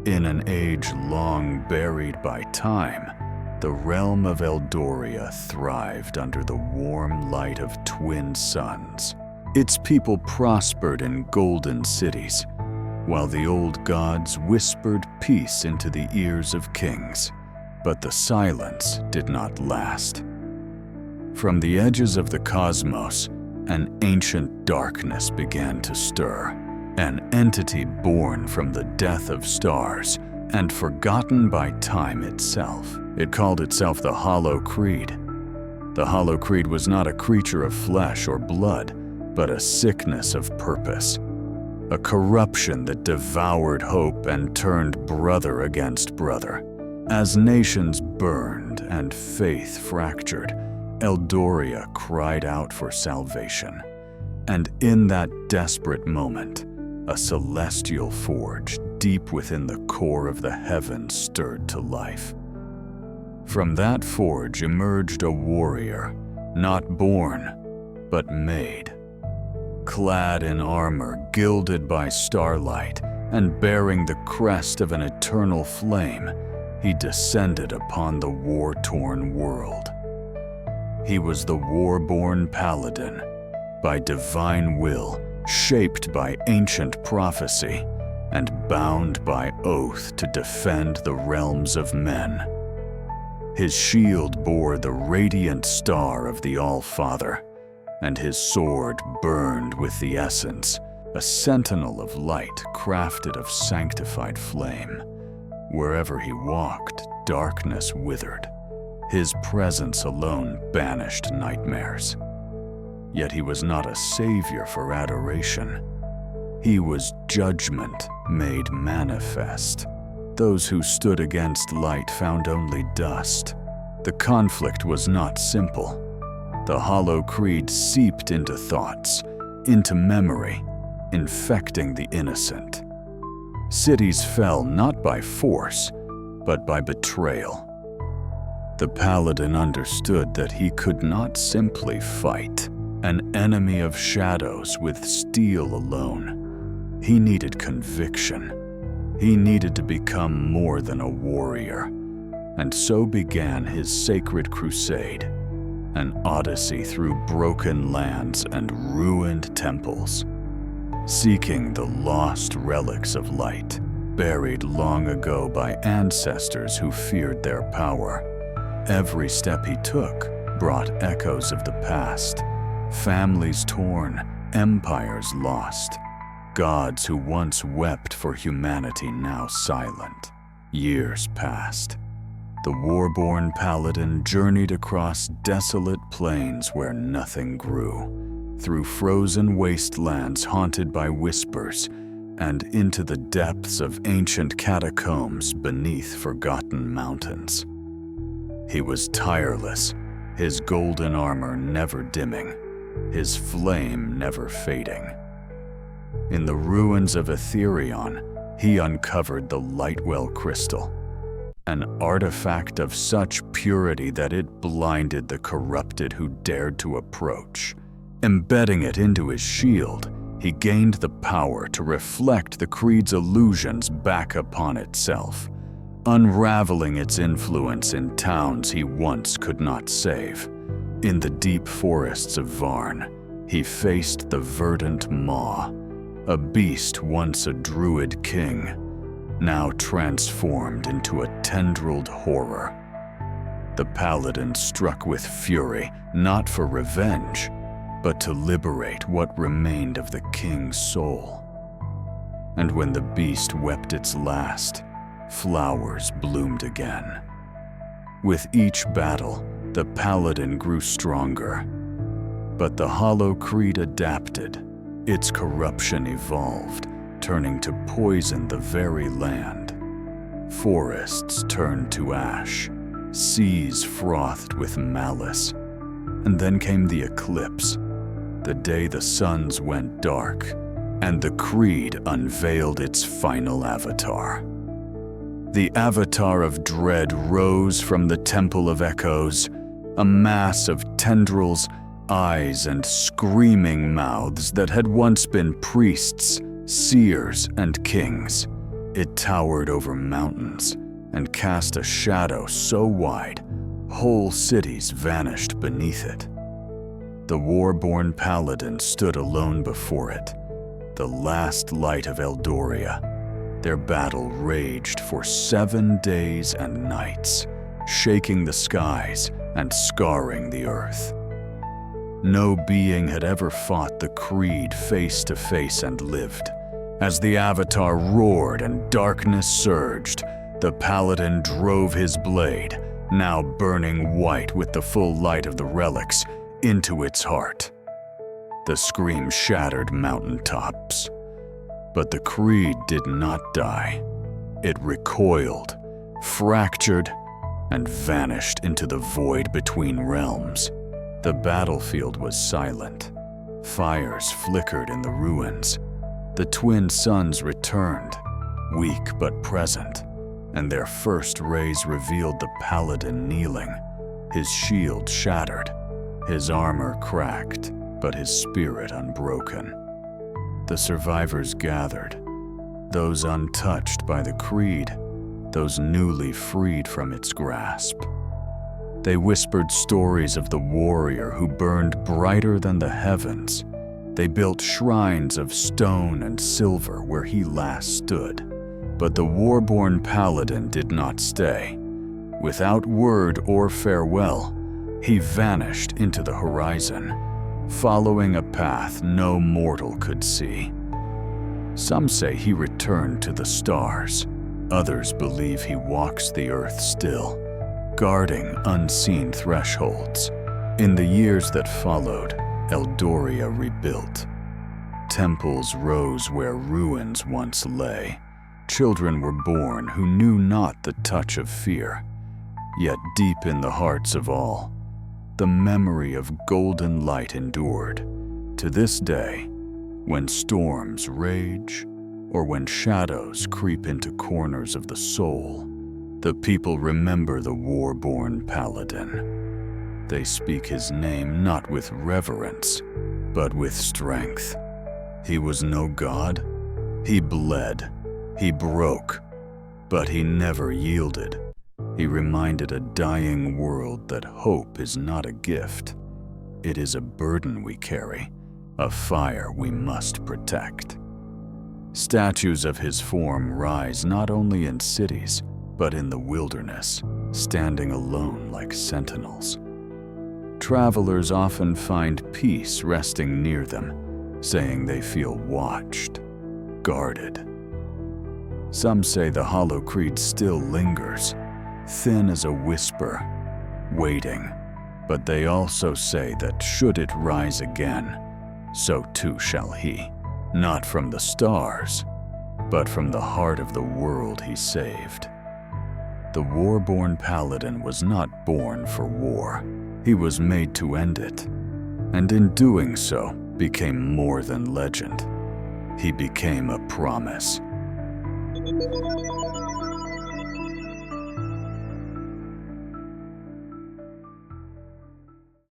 In an age long buried by time, the realm of Eldoria thrived under the warm light of twin suns. Its people prospered in golden cities, while the old gods whispered peace into the ears of kings. But the silence did not last. From the edges of the cosmos, an ancient darkness began to stir. An entity born from the death of stars and forgotten by time itself. It called itself the Hollow Creed. The Hollow Creed was not a creature of flesh or blood, but a sickness of purpose. A corruption that devoured hope and turned brother against brother. As nations burned and faith fractured, Eldoria cried out for salvation. And in that desperate moment, a celestial forge deep within the core of the heavens stirred to life. From that forge emerged a warrior, not born, but made. Clad in armor gilded by starlight and bearing the crest of an eternal flame, he descended upon the war-torn world. He was the Warborn Paladin, by divine will, shaped by ancient prophecy, and bound by oath to defend the realms of men. His shield bore the radiant star of the All-Father, and his sword burned with the essence, a sentinel of light crafted of sanctified flame. Wherever he walked, darkness withered. His presence alone banished nightmares. Yet he was not a savior for adoration. He was judgment made manifest. Those who stood against light found only dust. The conflict was not simple. The Hollow Creed seeped into thoughts, into memory, infecting the innocent. Cities fell not by force, but by betrayal. The Paladin understood that he could not simply fight an enemy of shadows with steel alone. He needed conviction. He needed to become more than a warrior. And so began his sacred crusade, an odyssey through broken lands and ruined temples, seeking the lost relics of light, buried long ago by ancestors who feared their power. Every step he took brought echoes of the past. Families torn, empires lost. Gods who once wept for humanity now silent. Years passed. The Warborn Paladin journeyed across desolate plains where nothing grew, through frozen wastelands haunted by whispers, and into the depths of ancient catacombs beneath forgotten mountains. He was tireless, his golden armor never dimming, his flame never fading. In the ruins of Etherion, he uncovered the Lightwell crystal, an artifact of such purity that it blinded the corrupted who dared to approach. Embedding it into his shield, he gained the power to reflect the Creed's illusions back upon itself, unraveling its influence in towns he once could not save. In the deep forests of Varn, he faced the verdant Maw, a beast once a druid king, now transformed into a tendrilled horror. The Paladin struck with fury, not for revenge, but to liberate what remained of the king's soul. And when the beast wept its last, flowers bloomed again. With each battle, The Paladin grew stronger. But the Hollow Creed adapted. Its corruption evolved, turning to poison the very land. Forests turned to ash, seas frothed with malice. And then came the eclipse, the day the suns went dark, and the Creed unveiled its final avatar. The Avatar of Dread rose from the Temple of Echoes, a mass of tendrils, eyes, and screaming mouths that had once been priests, seers, and kings. It towered over mountains and cast a shadow so wide, whole cities vanished beneath it. The Warborn Paladin stood alone before it, the last light of Eldoria. Their battle raged for 7 days and nights, shaking the skies and scarring the earth. No being had ever fought the Creed face to face and lived. As the Avatar roared and darkness surged, the Paladin drove his blade, now burning white with the full light of the relics, into its heart. The scream shattered mountaintops. But the Creed did not die. It recoiled, fractured, and vanished into the void between realms. The battlefield was silent. Fires flickered in the ruins. The twin suns returned, weak but present, and their first rays revealed the Paladin kneeling, his shield shattered, his armor cracked, but his spirit unbroken. The survivors gathered, those untouched by the Creed, those newly freed from its grasp. They whispered stories of the warrior who burned brighter than the heavens. They built shrines of stone and silver where he last stood. But the Warborn Paladin did not stay. Without word or farewell, he vanished into the horizon, following a path no mortal could see. Some say he returned to the stars. Others believe he walks the earth still, guarding unseen thresholds. In the years that followed, Eldoria rebuilt. Temples rose where ruins once lay. Children were born who knew not the touch of fear. Yet deep in the hearts of all, the memory of golden light endured. To this day, when storms rage, or when shadows creep into corners of the soul, the people remember the Warborn Paladin. They speak his name not with reverence, but with strength. He was no god. He bled. He broke. But he never yielded. He reminded a dying world that hope is not a gift. It is a burden we carry, a fire we must protect. Statues of his form rise not only in cities, but in the wilderness, standing alone like sentinels. Travelers often find peace resting near them, saying they feel watched, guarded. Some say the Hollow Creed still lingers, thin as a whisper, waiting. But they also say that should it rise again, so too shall he, not from the stars, but from the heart of the world he saved. The Warborn Paladin was not born for war. He was made to end it, and in doing so, became more than legend. He became a promise.